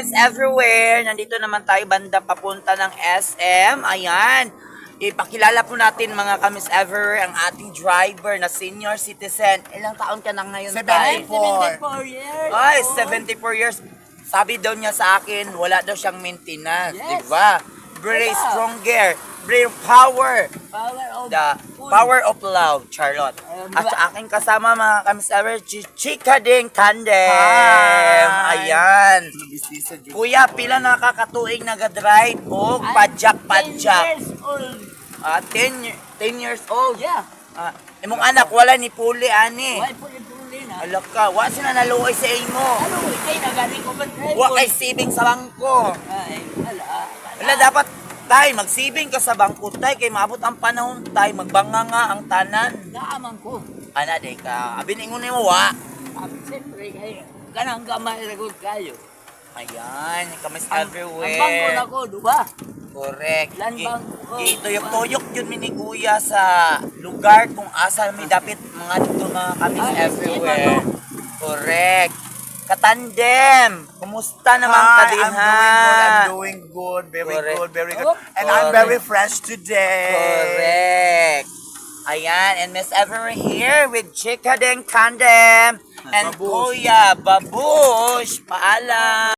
Miss Everywhere, nandito naman tayo banda papunta ng SM. Ayan, ipakilala po natin mga ka-Miss Everywhere ang ating driver na senior citizen. Ilang taon ka na ngayon, Tay? 74 years. Ay, 74 years. Sabi daw niya sa akin, wala daw siyang maintenance, Yes. di ba? Very Wala. stronger, very power. Power of The food. power of love, Charlotte. At sa aking kasama mga ka-Miss Everywhere, Chika Ding Tandem. Ayan. Kuya, pila nakakatuig nagadrive o 10 padjak-padjak. years old. 10 years old. Yeah. Imong anak, wala ni Puli, ani. Why po ipuli na? Alak ka, wa sila naluoy sa imo. Ano, ikay nagaling ko ba? Wa kay saving sa bangko. Ay, ala. Wala, dapat, tay, mag-saving ka sa bangko, tay, kay maabot ang panahon, tay, magbanga nga ang tanan. Naaman ko. Ana, day ka. Abiningon mo, wa. Siyempre, kayo. Kanang gamay ragod kayo. Ayan, ka-Miss Ang bangko Everywhere. na ko, diba? Correct. Lan bangko. Tuyok-tuyok yun ni Kuya sa lugar kung asa may dapit mga dito mga ka-Miss Ay, Everywhere. sino Correct. Katandem, kumusta naman ka din ha? I'm doing good, very Correct. good, very good. Oh, And I'm very correct. fresh today. Correct. Ayan, and Miss Everywhere here with Chika Ding Tandem and Babush. Kuya Babush. Paalam.